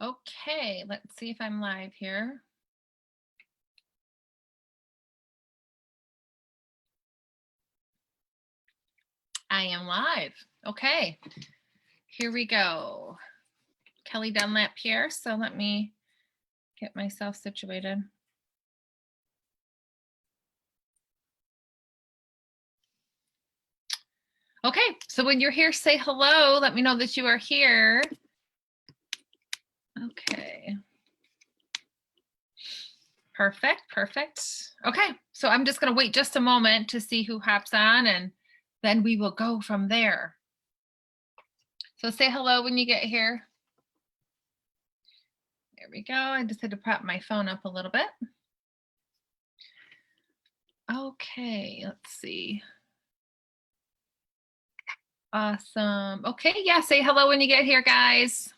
Okay, let's see if I'm live here. I am live. Okay, here we go. Kelly Dunlap here. So let me get myself situated. Okay, so when you're here, say hello. Let me know that you are here. Okay. Perfect. Okay, so I'm just going to wait just a moment to see who hops on, and then we will go from there. So say hello when you get here. There we go. I just had to prop my phone up a little bit. Okay, let's see. Awesome. Okay, yeah, say hello when you get here, guys.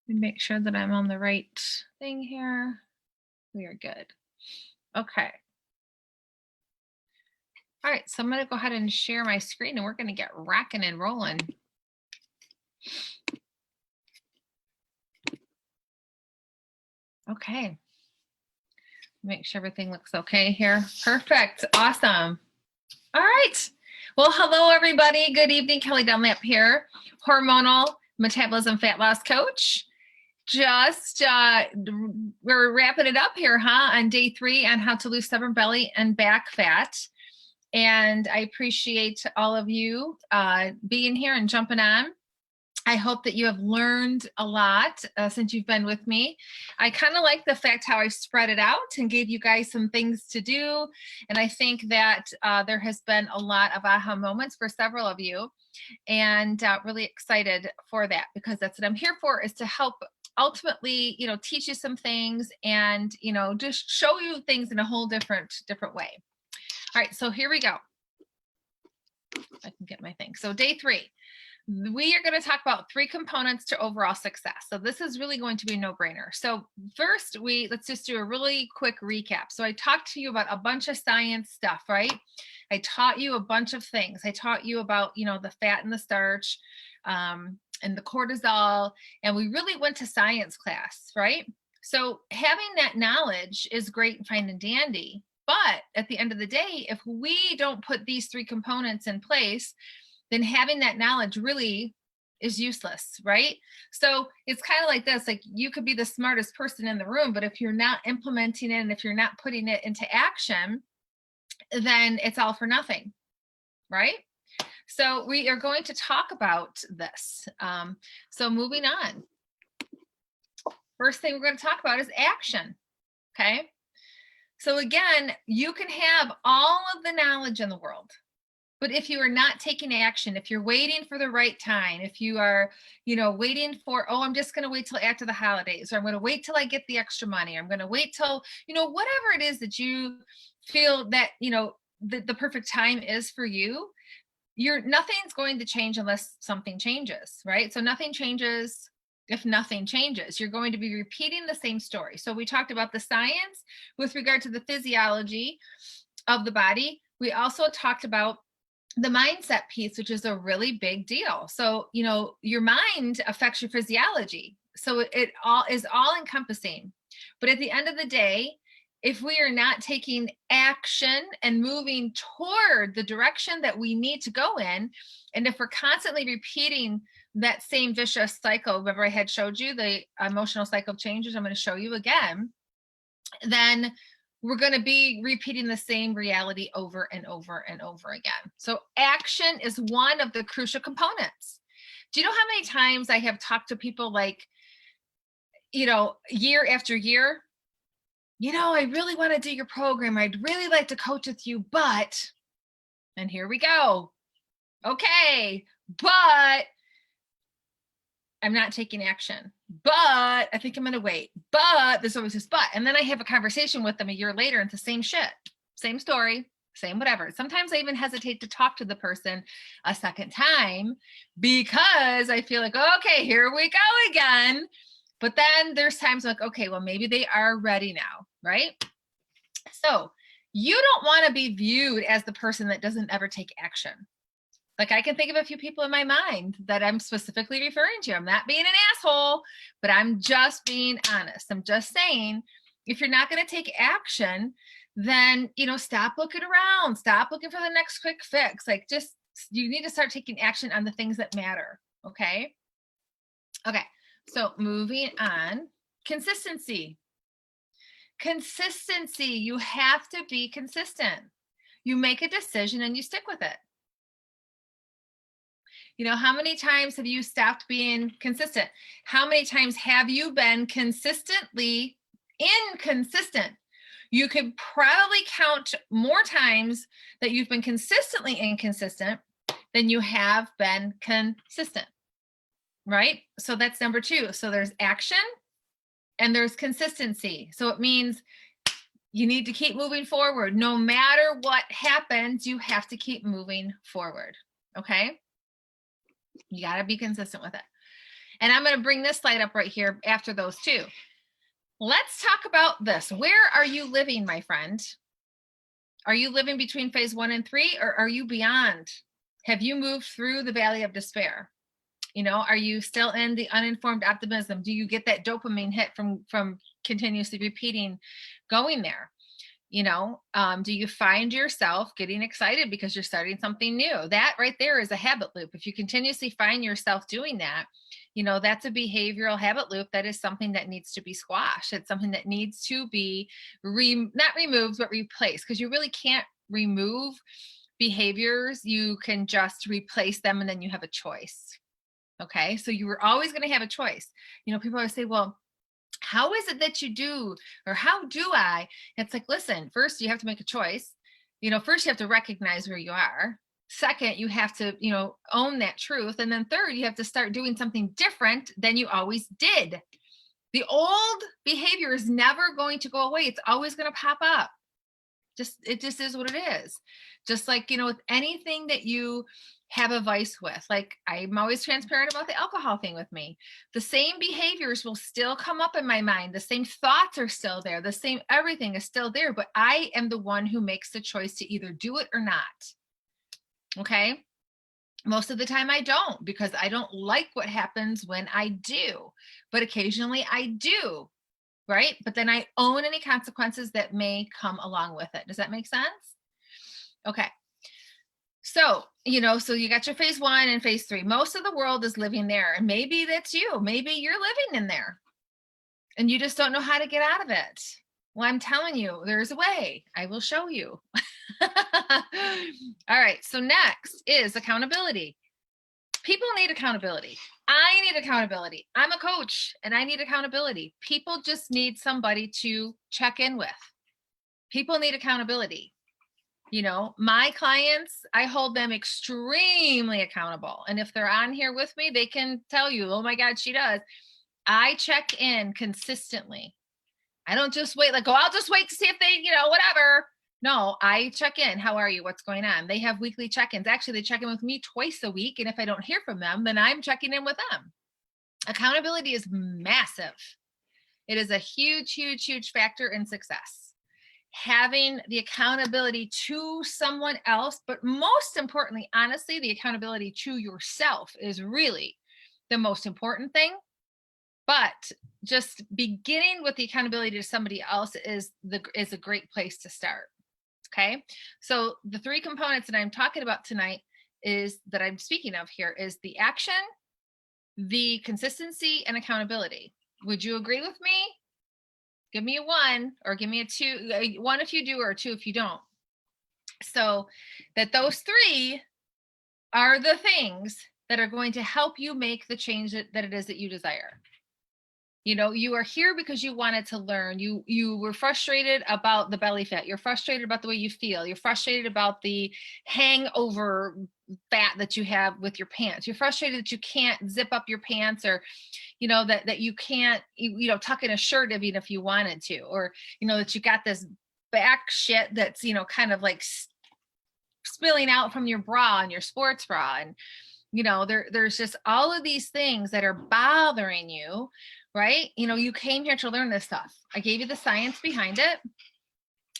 Let me make sure that I'm on the right thing here. We are good. Okay. All right, so I'm going to go ahead and share my screen and we're going to get rocking and rolling. Okay. Make sure everything looks okay here. Perfect. Awesome. All right. Well, hello, everybody. Good evening. Kelly Dunlap here, hormonal metabolism fat loss coach. Just we're wrapping it up here, on day 3 on how to lose stubborn belly and back fat. And I appreciate all of you being here and jumping on. I hope that you have learned a lot since you've been with me. I kind of like the fact how I spread it out and gave you guys some things to do. And I think that there has been a lot of aha moments for several of you, and really excited for that, because that's what I'm here for, is to help ultimately, teach you some things and, just show you things in a whole different way. All right, so here we go. I can get my thing. So day 3. We are going to talk about 3 components to overall success. So this is really going to be a no-brainer. So first, let's just do a really quick recap. So I talked to you about a bunch of science stuff, right? I taught you a bunch of things. I taught you about, the fat and the starch, and the cortisol, and we really went to science class, right? So having that knowledge is great and fine and dandy. But at the end of the day, if we don't put these 3 components in place, then having that knowledge really is useless, right? So it's kind of like this, like you could be the smartest person in the room, but if you're not implementing it and if you're not putting it into action, then it's all for nothing, right? So we are going to talk about this. So moving on. First thing we're going to talk about is action, okay? So again, you can have all of the knowledge in the world, but if you are not taking action, if you're waiting for the right time, if you are, waiting for, I'm just going to wait till after the holidays, or I'm going to wait till I get the extra money, or I'm going to wait till, whatever it is that you feel that, the perfect time is for you, nothing's going to change unless something changes, right? So nothing changes if nothing changes. You're going to be repeating the same story. So we talked about the science with regard to the physiology of the body. We also talked about the mindset piece, which is a really big deal. So, your mind affects your physiology. So it all is all encompassing. But at the end of the day, if we are not taking action and moving toward the direction that we need to go in, and if we're constantly repeating that same vicious cycle, remember I had showed you the emotional cycle of changes, I'm going to show you again, then we're going to be repeating the same reality over and over and over again. So action is one of the crucial components. Do you know how many times I have talked to people like, year after year, I really want to do your program. I'd really like to coach with you, but, and here we go. Okay, but I'm not taking action, but I think I'm going to wait, but there's always this but. And then I have a conversation with them a year later and it's the same shit, same story, same whatever. Sometimes I even hesitate to talk to the person a second time because I feel like, okay, here we go again. But then there's times like, okay, well, maybe they are ready now, right? So you don't want to be viewed as the person that doesn't ever take action. Like I can think of a few people in my mind that I'm specifically referring to. I'm not being an asshole, but I'm just being honest. I'm just saying, if you're not going to take action, then, stop looking around, stop looking for the next quick fix. Like you need to start taking action on the things that matter. Okay. Okay. So moving on, consistency. Consistency. You have to be consistent. You make a decision and you stick with it. How many times have you stopped being consistent? How many times have you been consistently inconsistent? You could probably count more times that you've been consistently inconsistent than you have been consistent, right? So that's number 2. So there's action and there's consistency. So it means you need to keep moving forward. No matter what happens, you have to keep moving forward, okay? You got to be consistent with it. And I'm going to bring this slide up right here after those 2. Let's talk about this. Where are you living, my friend? Are you living between phase 1 and 3, or are you beyond? Have you moved through the valley of despair? Are you still in the uninformed optimism? Do you get that dopamine hit from continuously repeating going there? Do you find yourself getting excited because you're starting something new? That right there is a habit loop. If you continuously find yourself doing that, that's a behavioral habit loop. That is something that needs to be squashed. It's something that needs to be not removed, but replaced, because you really can't remove behaviors. You can just replace them, and then you have a choice. Okay. So you were always going to have a choice. People always say, well, how is it that you do, or how do I? It's like, listen, first you have to make a choice. First you have to recognize where you are. Second, you have to, own that truth. And then third, you have to start doing something different than you always did. The old behavior is never going to go away. It's always going to pop up. It just is what it is. Just like, with anything that you have a vice with, like I'm always transparent about the alcohol thing with me. The same behaviors will still come up in my mind. The same thoughts are still there. The same everything is still there, but I am the one who makes the choice to either do it or not. Okay. Most of the time I don't, because I don't like what happens when I do, but occasionally I do. Right. But then I own any consequences that may come along with it. Does that make sense? Okay. So, so you got your phase 1 and phase 3. Most of the world is living there. And maybe that's you. Maybe you're living in there and you just don't know how to get out of it. Well, I'm telling you, there's a way. I will show you. All right. So next is accountability. People need accountability. I need accountability. I'm a coach and I need accountability. People just need somebody to check in with. People need accountability. My clients, I hold them extremely accountable. And if they're on here with me, they can tell you, oh my God, she does. I check in consistently. I don't just wait, like, oh, I'll just wait to see if they, whatever. No, I check in. How are you? What's going on? They have weekly check-ins. Actually, they check in with me twice a week. And if I don't hear from them, then I'm checking in with them. Accountability is massive. It is a huge, huge, huge factor in success. Having the accountability to someone else, but most importantly, honestly, the accountability to yourself is really the most important thing. But just beginning with the accountability to somebody else is a great place to start. Okay. So the 3 components that I'm talking about tonight that I'm speaking of here is the action, the consistency, and accountability. Would you agree with me? Give me a 1 or give me a 2, 1 if you do or 2 if you don't. So that those 3 are the things that are going to help you make the change that it is that you desire. You are here because you wanted to learn. You were frustrated about the belly fat. You're frustrated about the way you feel. You're frustrated about the hangover fat that you have with your pants. You're frustrated that you can't zip up your pants, or, that you can't, tuck in a shirt even if you wanted to, or, that you got this back shit that's, kind of like spilling out from your bra and your sports bra. And, there's just all of these things that are bothering you. Right? You came here to learn this stuff. I gave you the science behind it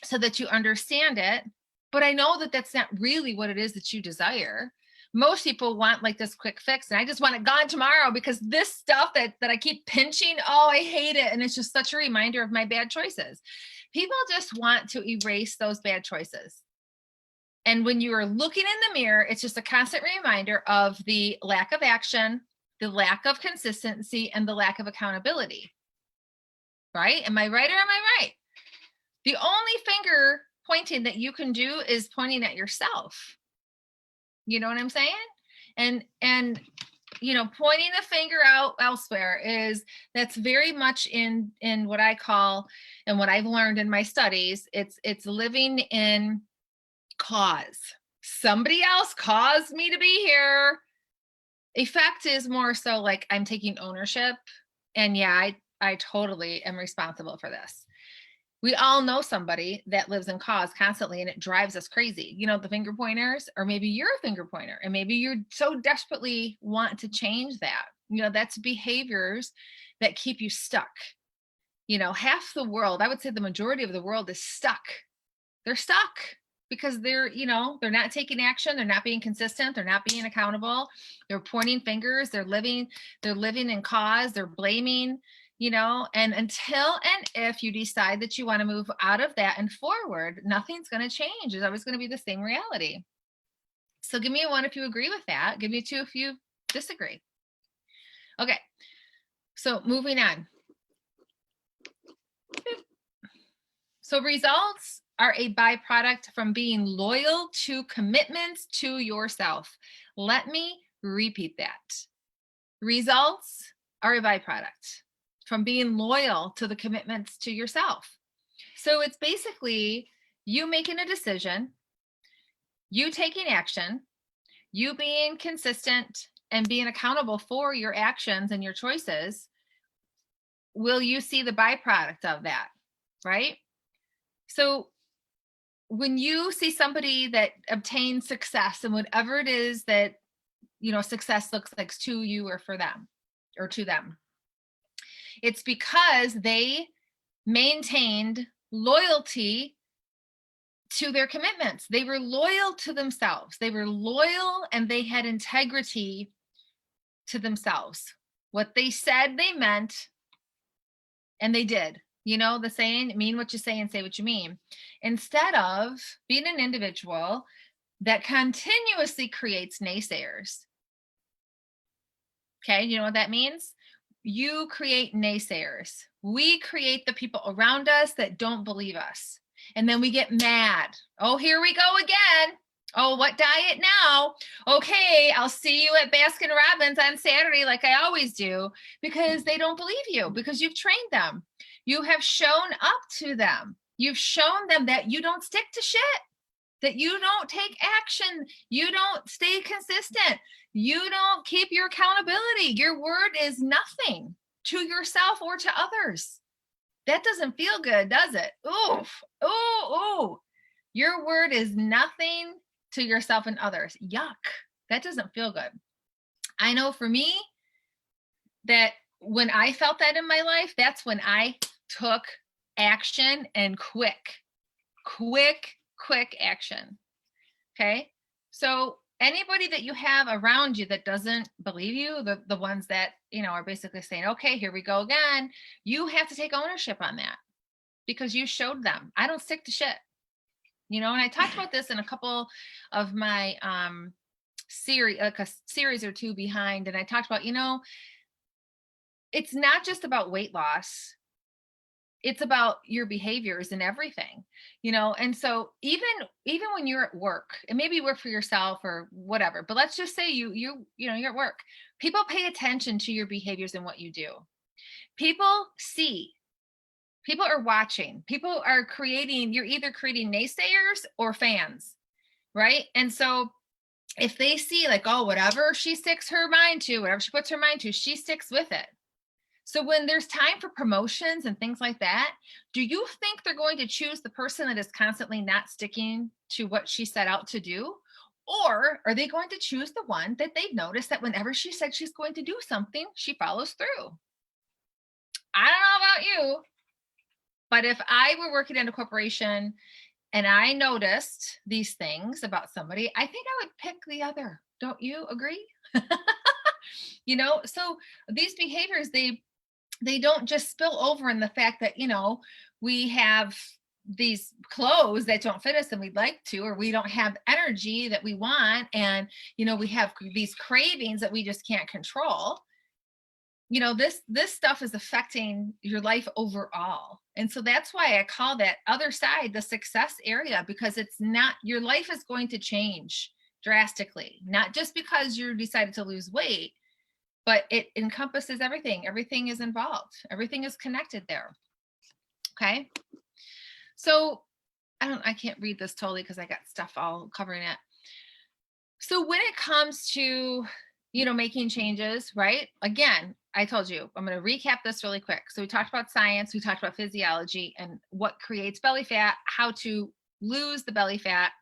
so that you understand it. But I know that that's not really what it is that you desire. most people want like this quick fix, and I just want it gone tomorrow because this stuff that I keep pinching, oh, I hate it. And it's just such a reminder of my bad choices. People just want to erase those bad choices. And when you are looking in the mirror, it's just a constant reminder of the lack of action, the lack of consistency, and the lack of accountability. Right? Am I right or am I right? The only finger pointing that you can do is pointing at yourself. You know what I'm saying? And pointing the finger out elsewhere that's very much in what I call, and what I've learned in my studies, it's living in cause. Somebody else caused me to be here. Effect is more so like I'm taking ownership, and yeah, I totally am responsible for this. We all know somebody that lives in cause constantly, and it drives us crazy. The finger pointers, or maybe you're a finger pointer, and maybe you so desperately want to change that. That's behaviors that keep you stuck. Half the world, I would say the majority of the world is stuck. They're stuck because they're not taking action. They're not being consistent. They're not being accountable. They're pointing fingers. They're living in cause. They're blaming. And until and if you decide that you want to move out of that and forward, nothing's going to change. There's always going to be the same reality. So give me a 1 if you agree with that. Give me a 2 if you disagree. Okay. So moving on. So results are a byproduct from being loyal to commitments to yourself. Let me repeat that. Results are a byproduct from being loyal to the commitments to yourself. So it's basically you making a decision, you taking action, you being consistent and being accountable for your actions and your choices. Will you see the byproduct of that, right? So when you see somebody that obtains success and whatever it is that, success looks like to you or for them or to them, it's because they maintained loyalty to their commitments. They were loyal to themselves. They were loyal and they had integrity to themselves. What they said, they meant, and they did. The saying, mean what you say and say what you mean. Instead of being an individual that continuously creates naysayers. Okay, you know what that means? You create naysayers. We create the people around us that don't believe us. And then we get mad. Oh, here we go again. Oh, what diet now? Okay, I'll see you at Baskin Robbins on Saturday like I always do, because they don't believe you, because you've trained them. You have shown up to them. You've shown them that you don't stick to shit, that you don't take action. You don't stay consistent. You don't keep your accountability. Your word is nothing to yourself or to others. That doesn't feel good, does it? Oof. Ooh. Your word is nothing to yourself and others. Yuck. That doesn't feel good. I know for me that when I felt that in my life, that's when I took action, and quick action. Okay. So anybody that you have around you that doesn't believe you, the ones that, are basically saying, okay, here we go again. You have to take ownership on that because you showed them. I don't stick to shit. And I talked about this in a couple of my series, like a series or two behind. And I talked about, it's not just about weight loss. It's about your behaviors and everything, and so even when you're at work, and maybe you work for yourself or whatever, but let's just say you're at work, people pay attention to your behaviors and what you do. People see, people are watching, people are creating, you're either creating naysayers or fans, right? And so if they see like, oh, whatever she sticks her mind to, whatever she puts her mind to, she sticks with it. So when there's time for promotions and things like that, do you think they're going to choose the person that is constantly not sticking to what she set out to do? Or are they going to choose the one that they've noticed that whenever she said she's going to do something, she follows through? I don't know about you, but if I were working in a corporation and I noticed these things about somebody, I think I would pick the other. Don't you agree? So these behaviors, they don't just spill over in the fact that, we have these clothes that don't fit us and we'd like to, or we don't have energy that we want. And, we have these cravings that we just can't control. This stuff is affecting your life overall. And so that's why I call that other side the success area, because it's not, your life is going to change drastically, not just because you decided to lose weight, but it encompasses everything. Everything is involved. Everything is connected there. Okay. So I can't read this totally because I got stuff all covering it. So when it comes to, making changes, right? Again, I told you, I'm going to recap this really quick. So we talked about science, we talked about physiology and what creates belly fat, how to lose the belly fat,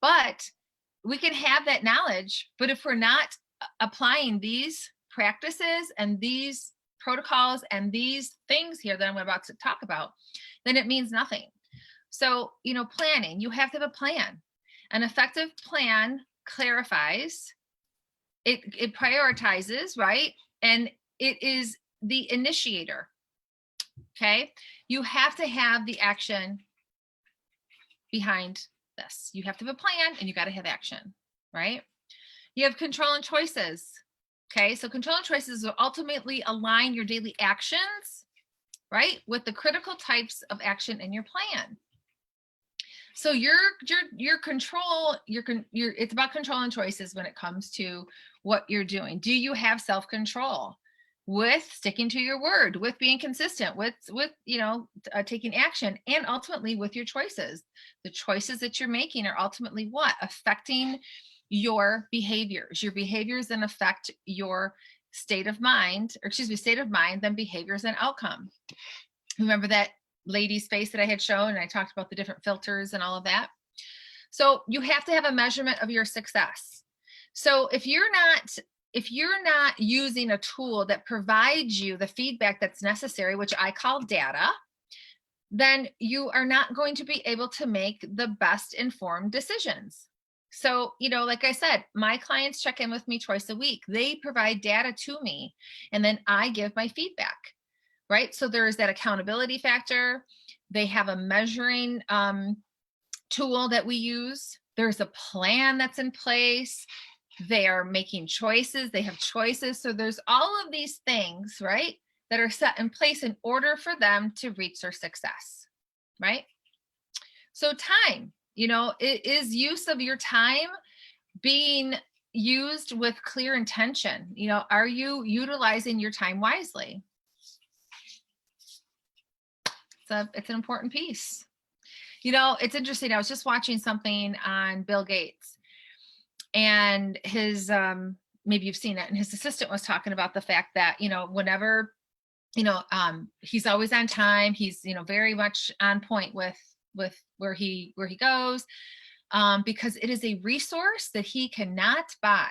but we can have that knowledge, but if we're not applying these practices and these protocols and these things here that I'm about to talk about, then it means nothing. So, planning, you have to have a plan. An effective plan clarifies, it prioritizes, right? And it is the initiator. Okay. You have to have the action behind this. You have to have a plan and you got to have action, right? You have control and choices. Okay. So control and choices will ultimately align your daily actions, right, with the critical types of action in your plan. So your control, it's about control and choices when it comes to what you're doing. Do you have self-control with sticking to your word, with being consistent, with taking action, and ultimately with your choices? The choices that you're making are ultimately what? Affecting your behaviors. Your behaviors then affect your state of mind, then behaviors and outcome. Remember that lady's face that I had shown, and I talked about the different filters and all of that. So you have to have a measurement of your success. So if you're not using a tool that provides you the feedback that's necessary, which I call data, then you are not going to be able to make the best informed decisions. So, like I said, my clients check in with me twice a week. They provide data to me, and then I give my feedback. Right? So there's that accountability factor. They have a measuring tool that we use. There's a plan that's in place. They are making choices. They have choices. So there's all of these things, right, that are set in place in order for them to reach their success, right? So time, it is use of your time being used with clear intention. Are you utilizing your time wisely? It's an important piece. It's interesting. I was just watching something on Bill Gates, and his, maybe you've seen it, and his assistant was talking about the fact that, whenever, he's always on time. He's, very much on point with where he goes, because it is a resource that he cannot buy.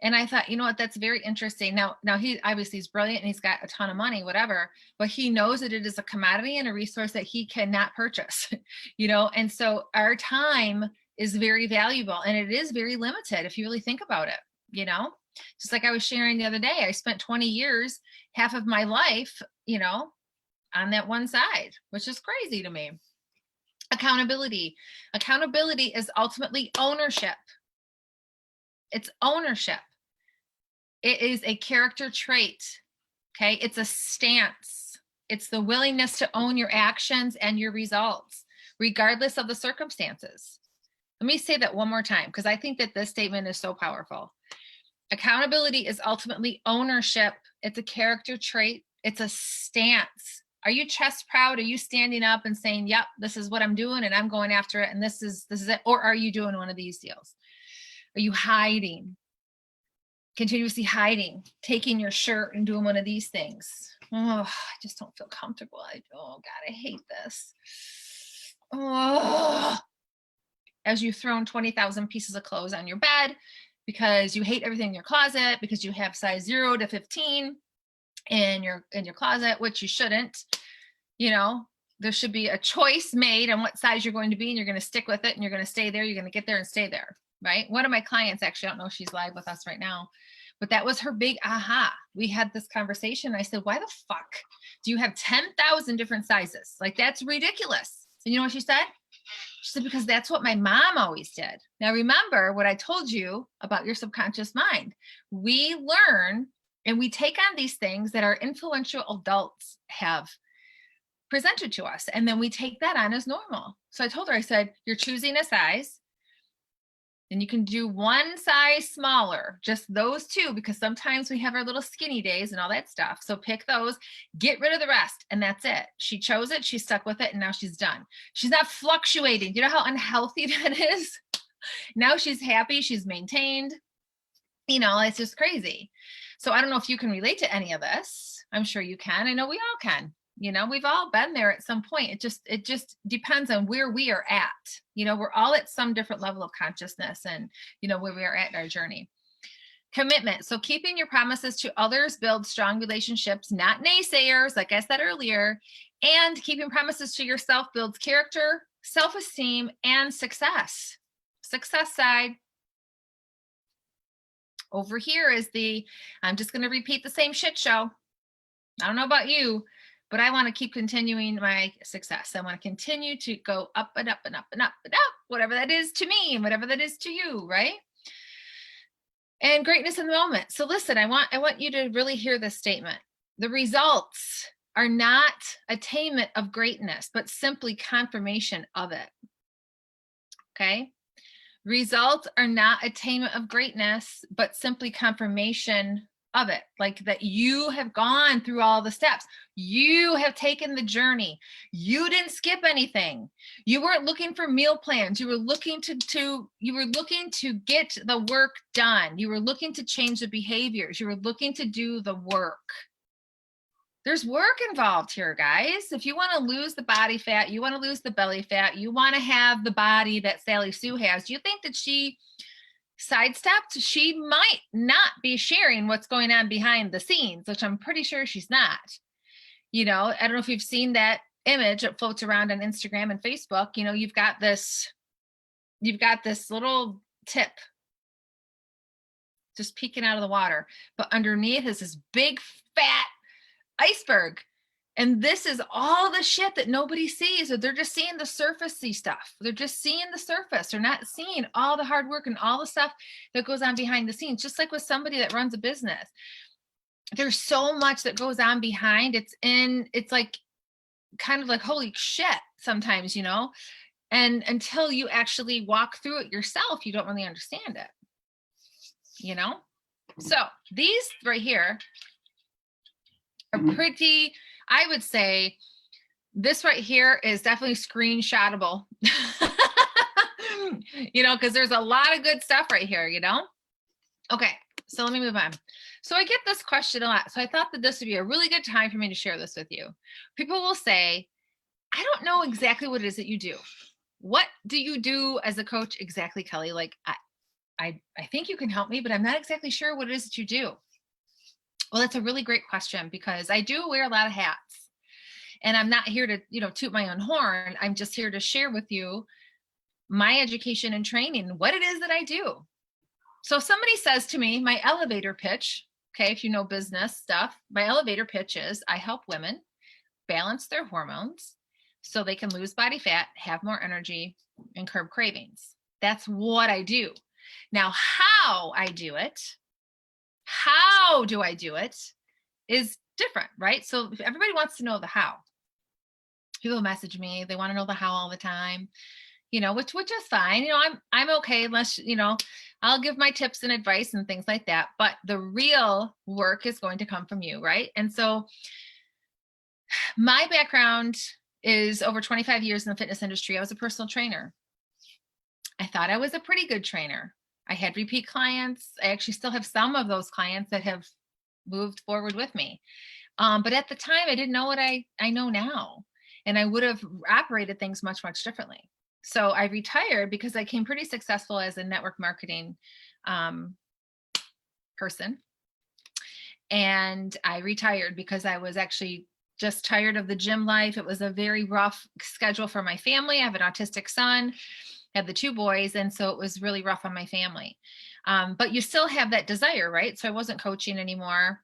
And I thought, that's very interesting. Now he obviously is brilliant and he's got a ton of money, whatever, but he knows that it is a commodity and a resource that he cannot purchase, and so our time is very valuable and it is very limited if you really think about it, just like I was sharing the other day. I spent 20 years, half of my life, on that one side, which is crazy to me. Accountability is ultimately ownership. It's ownership. It is a character trait. Okay. It's a stance. It's the willingness to own your actions and your results, regardless of the circumstances. Let me say that one more time, because I think that this statement is so powerful. Accountability is ultimately ownership. It's a character trait. It's a stance. Are you chest proud? Are you standing up and saying, yep, this is what I'm doing and I'm going after it and this is it? Or are you doing one of these deals? Are you hiding? Continuously hiding, taking your shirt and doing one of these things? Oh, I just don't feel comfortable. Oh God, I hate this. Oh, as you've thrown 20,000 pieces of clothes on your bed because you hate everything in your closet, because you have size 0 to 15 in your closet, which you shouldn't. There should be a choice made on what size you're going to be, and you're going to stick with it, and you're going to stay there. You're going to get there and stay there. right? One of my clients, actually, I don't know if she's live with us right now, but that was her big aha. We had this conversation. I said, why the fuck do you have 10,000 different sizes? Like, that's ridiculous. And you know what she said? She said, because that's what my mom always did. Now, remember what I told you about your subconscious mind. We learn and we take on these things that our influential adults have presented to us. And then we take that on as normal. So I told her, I said, you're choosing a size. And you can do one size smaller, just those two, because sometimes we have our little skinny days and all that stuff. So pick those, get rid of the rest, and that's it. She chose it, she stuck with it, and now she's done. She's not fluctuating. You know how unhealthy that is? Now she's happy, she's maintained. You know, it's just crazy. So I don't know if you can relate to any of this. I'm sure you can. I know we all can. You know, we've all been there at some point. It just depends on where we are at. You know, we're all at some different level of consciousness and, you know, where we are at in our journey. Commitment. So keeping your promises to others builds strong relationships, not naysayers, like I said earlier. And keeping promises to yourself builds character, self-esteem, and success. Success side. Over here is I'm just going to repeat the same shit show. I don't know about you, but I want to keep continuing my success. I want to continue to go up and up and up and up and up, whatever that is to me and whatever that is to you, right? And greatness in the moment. So listen, I want you to really hear this statement. The results are not attainment of greatness, but simply confirmation of it. Okay? Results are not attainment of greatness, but simply confirmation of it. Like that you have gone through all the steps. You have taken the journey. You didn't skip anything. You weren't looking for meal plans. You were looking to get the work done. You were looking to change the behaviors. You were looking to do the work. There's work involved here, guys. If you want to lose the body fat, you want to lose the belly fat, you want to have the body that Sally Sue has, do you think that she sidestepped? She might not be sharing what's going on behind the scenes, which I'm pretty sure she's not. You know, I don't know if you've seen that image that floats around on Instagram and Facebook. You know, you've got this little tip just peeking out of the water, but underneath is this big fat iceberg. And this is all the shit that nobody sees, or they're just seeing the surfacey stuff. They're just seeing the surface. They're not seeing all the hard work and all the stuff that goes on behind the scenes. Just like with somebody that runs a business, there's so much that goes on behind. It's like kind of like, holy shit sometimes, you know, and until you actually walk through it yourself, you don't really understand it, you know? So these right here are pretty, I would say this right here is definitely screenshotable, you know, because there's a lot of good stuff right here, you know? Okay, so let me move on. So I get this question a lot. So I thought that this would be a really good time for me to share this with you. People will say, I don't know exactly what it is that you do. What do you do as a coach exactly, Kelly? Like, I think you can help me, but I'm not exactly sure what it is that you do. Well, that's a really great question because I do wear a lot of hats, and I'm not here to, you know, toot my own horn. I'm just here to share with you my education and training, what it is that I do. So if somebody says to me, my elevator pitch, okay, if you know business stuff, my elevator pitch is I help women balance their hormones so they can lose body fat, have more energy, and curb cravings. That's what I do. Now, how I do it, how do I do it is different, right? So if everybody wants to know the how. People message me, they want to know the how all the time, you know, which is fine. You know, I'm okay unless, you know, I'll give my tips and advice and things like that. But the real work is going to come from you, right? And so my background is over 25 years in the fitness industry. I was a personal trainer. I thought I was a pretty good trainer. I had repeat clients. I actually still have some of those clients that have moved forward with me. But at the time, I didn't know what I know now. And I would have operated things much, much differently. So I retired because I became pretty successful as a network marketing person. And I retired because I was actually just tired of the gym life. It was a very rough schedule for my family. I have an autistic son. had the 2 boys. And so it was really rough on my family. But you still have that desire, right? So I wasn't coaching anymore.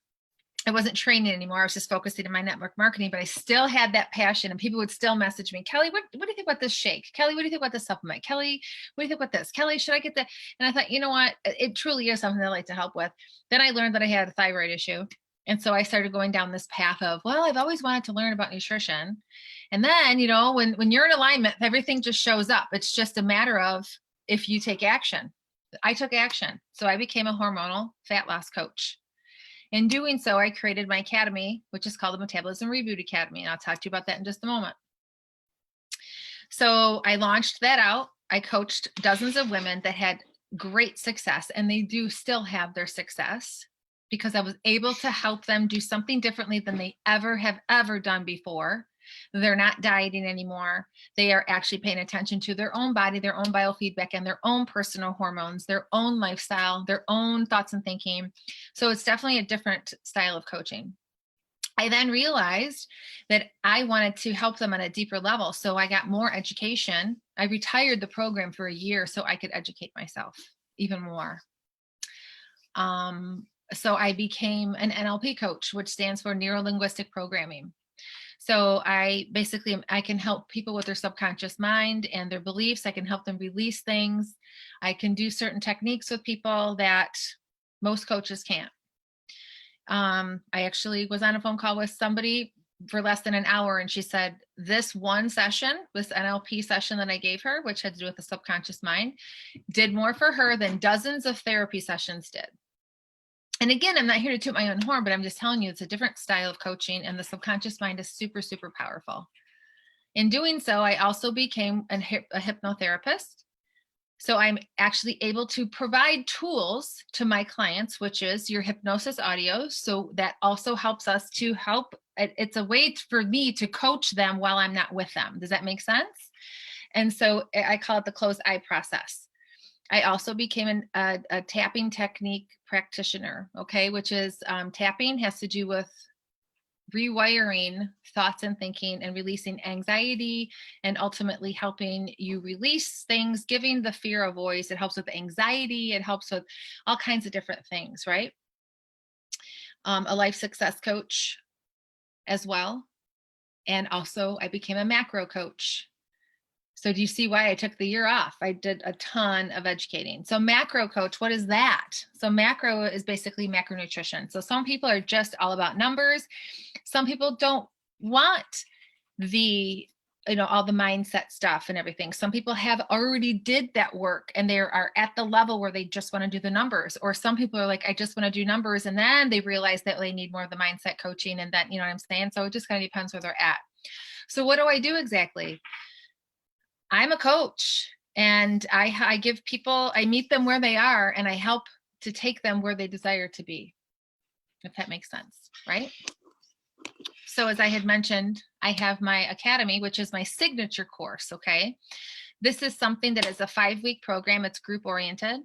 I wasn't training anymore. I was just focusing on my network marketing, but I still had that passion, and people would still message me, Kelly, what do you think about this shake? Kelly, what do you think about this supplement? Kelly, what do you think about this? Kelly, should I get that? And I thought, you know what? It truly is something I like to help with. Then I learned that I had a thyroid issue. And so I started going down this path of, well, I've always wanted to learn about nutrition. And then, when you're in alignment, everything just shows up. It's just a matter of if you take action. I took action. So I became a hormonal fat loss coach. In doing so, I created my academy, which is called the Metabolism Reboot Academy. And I'll talk to you about that in just a moment. So I launched that out. I coached dozens of women that had great success, and they do still have their success because I was able to help them do something differently than they have ever done before. They're not dieting anymore. They are actually paying attention to their own body, their own biofeedback, and their own personal hormones, their own lifestyle, their own thoughts and thinking. So it's definitely a different style of coaching. I then realized that I wanted to help them on a deeper level. So I got more education. I retired the program for a year so I could educate myself even more. So I became an NLP coach, which stands for Neuro Linguistic Programming. So I can help people with their subconscious mind and their beliefs. I can help them release things. I can do certain techniques with people that most coaches can't. I actually was on a phone call with somebody for less than an hour, and she said this one session, this NLP session that I gave her, which had to do with the subconscious mind, did more for her than dozens of therapy sessions did. And again, I'm not here to toot my own horn, but I'm just telling you it's a different style of coaching, and the subconscious mind is super, super powerful. In doing so, I also became a hypnotherapist. So I'm actually able to provide tools to my clients, which is your hypnosis audio. So that also helps us to help. It's a way for me to coach them while I'm not with them. Does that make sense? And so I call it the closed eye process. I also became a tapping technique practitioner, okay, which is tapping has to do with rewiring thoughts and thinking and releasing anxiety and ultimately helping you release things, giving the fear a voice. It helps with anxiety. It helps with all kinds of different things, right? A life success coach as well. And also I became a macro coach. So do you see why I took the year off? I did a ton of educating. So macro coach, what is that? So macro is basically macronutrition. So some people are just all about numbers. Some people don't want all the mindset stuff and everything. Some people have already did that work and they are at the level where they just want to do the numbers. Or some people are like, I just want to do numbers. And then they realize that they need more of the mindset coaching and that, you know what I'm saying? So it just kind of depends where they're at. So what do I do exactly? I'm a coach, and I give people, I meet them where they are, and I help to take them where they desire to be, if that makes sense, right? So as I had mentioned, I have my academy, which is my signature course, okay? This is something that is a 5-week program. It's group oriented,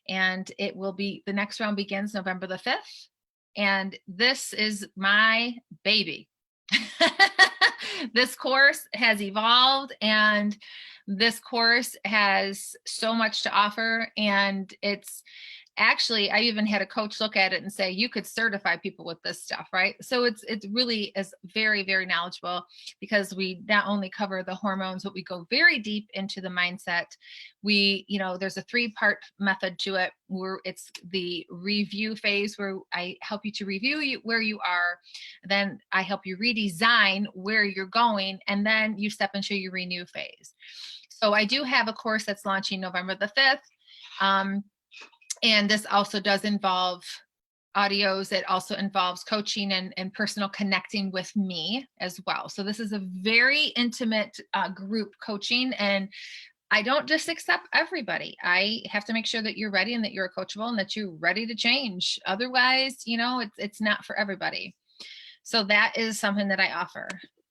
and the next round begins November the 5th. And this is my baby. This course has evolved, and this course has so much to offer. And it's actually, I even had a coach look at it and say, you could certify people with this stuff, right? So it really is very, very knowledgeable, because we not only cover the hormones, but we go very deep into the mindset. There's a 3-part method to it, where it's the review phase, where I help you to review where you are. Then I help you redesign where you're going. And then you step into your renew phase. So I do have a course that's launching November the 5th. And this also does involve audios. It also involves coaching and personal connecting with me as well. So this is a very intimate group coaching, and I don't just accept everybody. I have to make sure that you're ready and that you're coachable and that you're ready to change. Otherwise, it's not for everybody. So that is something that I offer.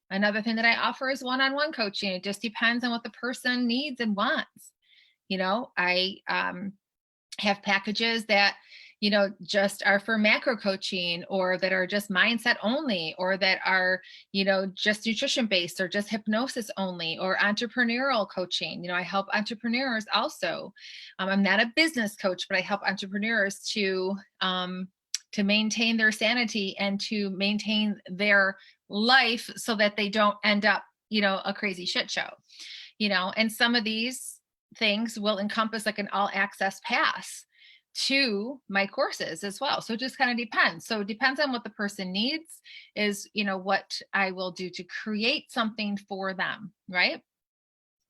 Another thing that I offer is one-on-one coaching. It just depends on what the person needs and wants. I have packages that just are for macro coaching, or that are just mindset only, or that are, just nutrition based, or just hypnosis only, or entrepreneurial coaching. I help entrepreneurs also. I'm not a business coach, but I help entrepreneurs to maintain their sanity and to maintain their life so that they don't end up, a crazy shit show, and some of these things will encompass like an all access pass to my courses as well. So it just kind of depends. So it depends on what the person needs, is, what I will do to create something for them. Right.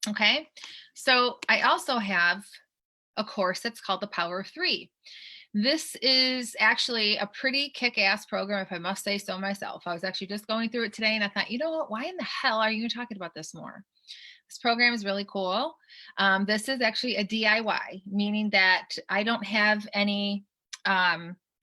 Okay. So I also have a course that's called The Power of Three. This is actually a pretty kick-ass program, if I must say so myself. I was actually just going through it today and I thought, you know what, why in the hell are you talking about this more? This program is really cool. This is actually a DIY, meaning that I don't have any,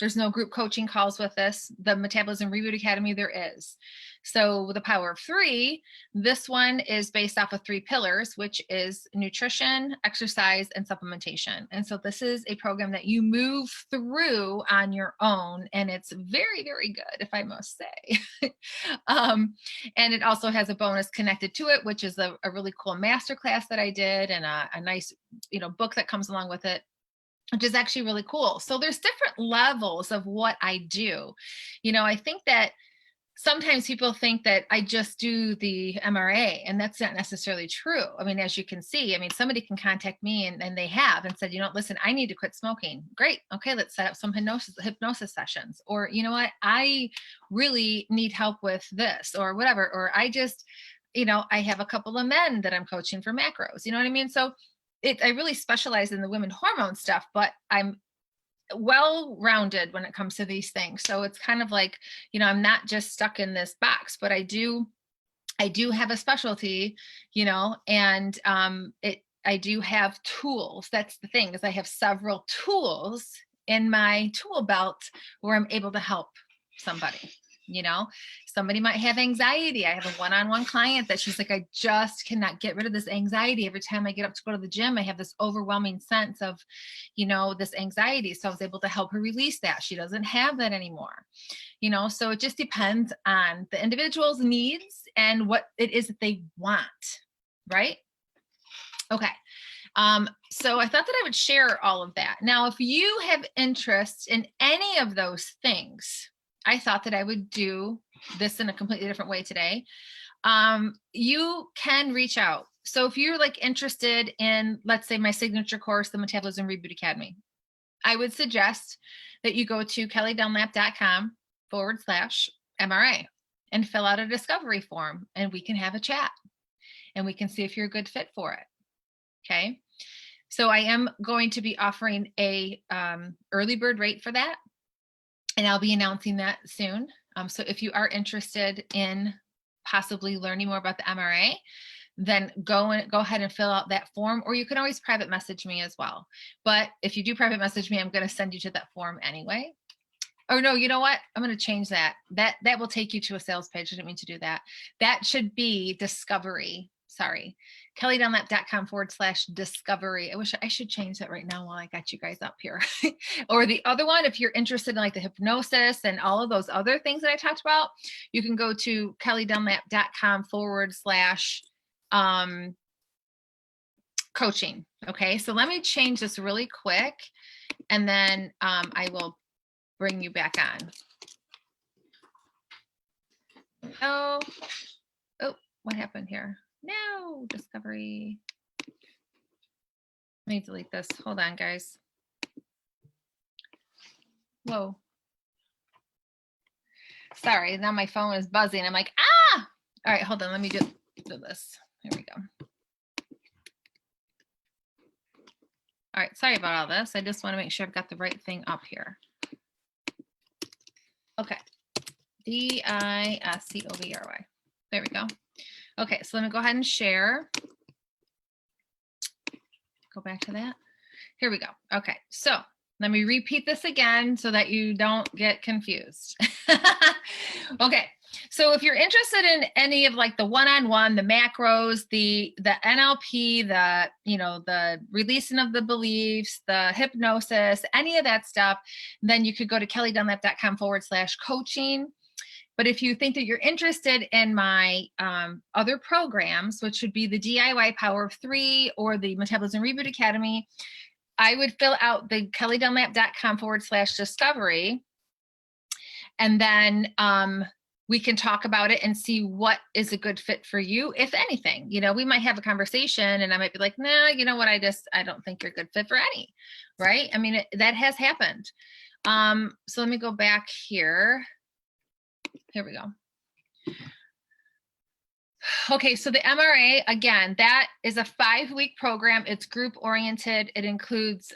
there's no group coaching calls with this. The Metabolism Reboot Academy, there is. So with The Power of Three, this one is based off of 3 pillars, which is nutrition, exercise, and supplementation. And so this is a program that you move through on your own, and it's very, very good, if I must say. And it also has a bonus connected to it, which is a really cool masterclass that I did, and a nice, book that comes along with it, which is actually really cool. So there's different levels of what I do. I think that sometimes people think that I just do the MRA, and that's not necessarily true. I mean, as you can see, somebody can contact me and they have and said, listen, I need to quit smoking. Great. Okay. Let's set up some hypnosis sessions. Or, you know what, I really need help with this, or whatever. Or I just, I have a couple of men that I'm coaching for macros. You know what I mean? So I really specialize in the women hormone stuff, but I'm well-rounded when it comes to these things. So it's kind of like, I'm not just stuck in this box, but I do have a specialty, and I do have tools. That's the thing, is I have several tools in my tool belt where I'm able to help somebody. Somebody might have anxiety. I have a one-on-one client that she's like, I just cannot get rid of this anxiety. Every time I get up to go to the gym, I have this overwhelming sense of, this anxiety. So I was able to help her release that. She doesn't have that anymore. So it just depends on the individual's needs and what it is that they want. Right. Okay. So I thought that I would share all of that. Now, if you have interest in any of those things, I thought that I would do this in a completely different way today. You can reach out. So if you're interested in, let's say, my signature course, the Metabolism Reboot Academy, I would suggest that you go to kellydunlap.com/MRA and fill out a discovery form, and we can have a chat and we can see if you're a good fit for it. Okay. So I am going to be offering a early bird rate for that, and I'll be announcing that soon. So if you are interested in possibly learning more about the MRA, then go ahead and fill out that form, or you can always private message me as well. But if you do private message me, I'm going to send you to that form anyway. Or no, you know what? I'm going to change that. That will take you to a sales page. I didn't mean to do that. That should be discovery. Sorry. kellydunlap.com/discovery. I wish I should change that right now while I got you guys up here. Or the other one, if you're interested in the hypnosis and all of those other things that I talked about, you can go to kellydunlap.com/coaching. Okay. So let me change this really quick, and then I will bring you back on. Oh, what happened here? No, discovery. Let me delete this. Hold on, guys. Whoa. Sorry, now my phone is buzzing. I'm like, ah! All right, hold on. Let me do this. Here we go. All right, sorry about all this. I just want to make sure I've got the right thing up here. Okay. DISCOVRY. There we go. Okay, so let me go ahead and share. Go back to that. Here we go. Okay, so let me repeat this again so that you don't get confused. Okay, So if you're interested in any of like the one-on-one, the macros, the NLP, the releasing of the beliefs, the hypnosis, any of that stuff, then you could go to kellydunlap.com/coaching. But if you think that you're interested in my other programs, which would be the DIY Power of 3 or the Metabolism Reboot Academy, I would fill out the kellydunlap.com/discovery. And then we can talk about it and see what is a good fit for you, if anything. We might have a conversation and I might be like, nah, you know what? I don't think you're a good fit for any, right? I mean, that has happened. So let me go back here. Here we go. Okay, so the MRA, again, that is a 5-week program. It's group oriented. It includes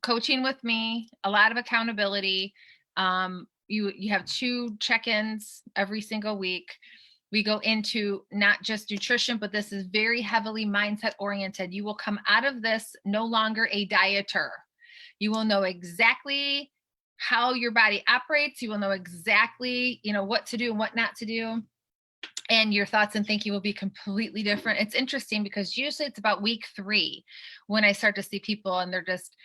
coaching with me, a lot of accountability. You have 2 check-ins every single week. We go into not just nutrition, but this is very heavily mindset oriented. You will come out of this no longer a dieter. You will know exactly how your body operates. You will know exactly, what to do and what not to do. And your thoughts and thinking will be completely different. It's interesting because usually it's about week 3 when I start to see people and they're just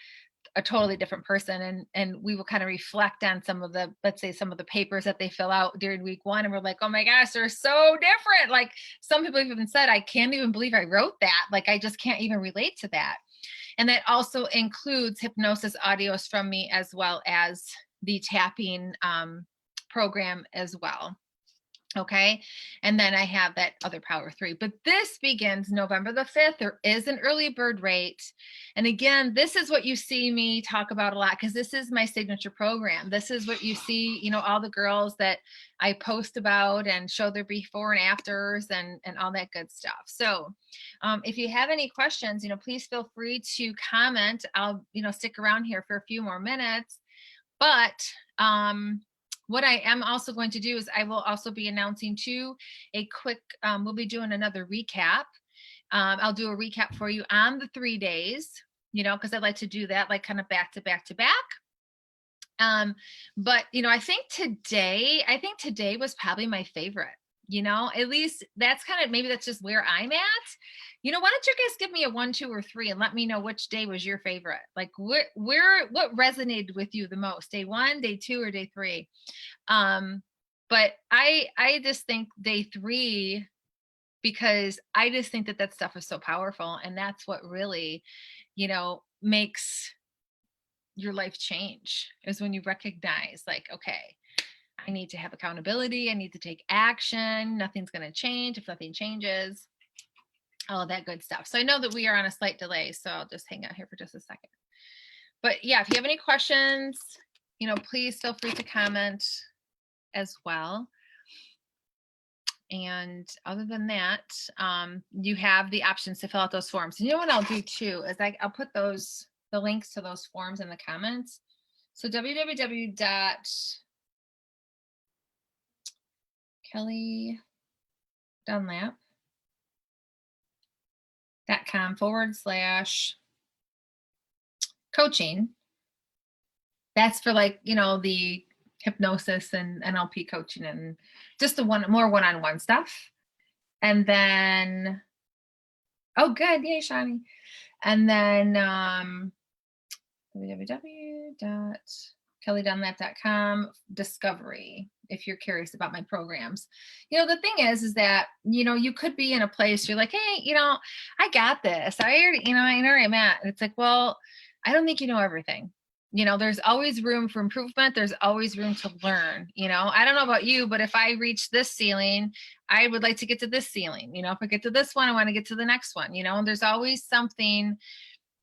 a totally different person. And we will kind of reflect on some of the, let's say some of the papers that they fill out during week 1. And we're like, oh my gosh, they're so different. Like some people have even said, I can't even believe I wrote that. Like, I just can't even relate to that. And that also includes hypnosis audios from me, as well as the tapping program as well. Okay. And then I have that other Power 3, but this begins November the 5th. There is an early bird rate. And again, this is what you see me talk about a lot, because this is my signature program. This is what you see, all the girls that I post about and show their before and afters and all that good stuff. So if you have any questions, please feel free to comment. I'll, stick around here for a few more minutes, but what I am also going to do is I will also be announcing too a quick, we'll be doing another recap. I'll do a recap for you on the 3 days, because I like to do that like kind of back to back to back. But I think today was probably my favorite, at least that's kind of, maybe that's just where I'm at. Why don't you guys give me a 1, 2, or 3 and let me know which day was your favorite? Like what resonated with you the most? Day 1, day 2, or day 3? But I just think day 3, because I just think that stuff is so powerful. And that's what really, makes your life change, is when you recognize like, okay, I need to have accountability. I need to take action. Nothing's going to change if nothing changes. All of that good stuff. So I know that we are on a slight delay, so I'll just hang out here for just a second. But yeah, if you have any questions, please feel free to comment as well. And other than that, you have the options to fill out those forms. And what I'll do too is I'll put the links to those forms in the comments. So kellydunlap.com/coaching. That's for like, the hypnosis and NLP coaching and just the more one-on-one stuff. And then, oh good, yay, Shani. And then www.kellydunlap.com discovery, if you're curious about my programs. The thing is that, you could be in a place you're like, hey, I got this. I already, I know where I'm at. And it's like, well, I don't think you know everything. There's always room for improvement. There's always room to learn. I don't know about you, but if I reach this ceiling, I would like to get to this ceiling. If I get to this one, I want to get to the next one, and there's always something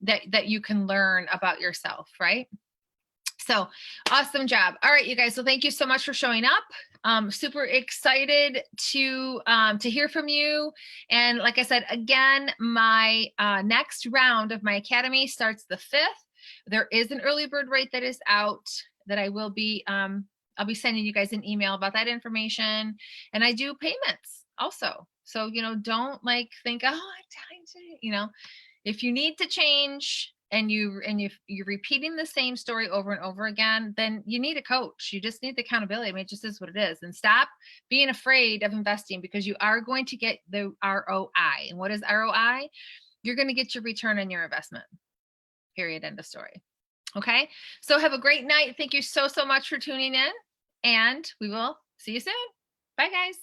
that you can learn about yourself, right? So awesome job. All right, you guys. So thank you so much for showing up. Super excited to hear from you. And like I said, again, my next round of my academy starts the 5th. There is an early bird rate that is out that I will be, I'll be sending you guys an email about that information. And I do payments also. So, don't like think, oh, I'm dying to, if you need to change, and you're repeating the same story over and over again, then you need a coach. You just need the accountability. I mean, it just is what it is. And stop being afraid of investing, because you are going to get the ROI. And what is ROI? You're going to get your return on your investment. Period. End of story. Okay. So have a great night. Thank you so much for tuning in, and we will see you soon. Bye, guys.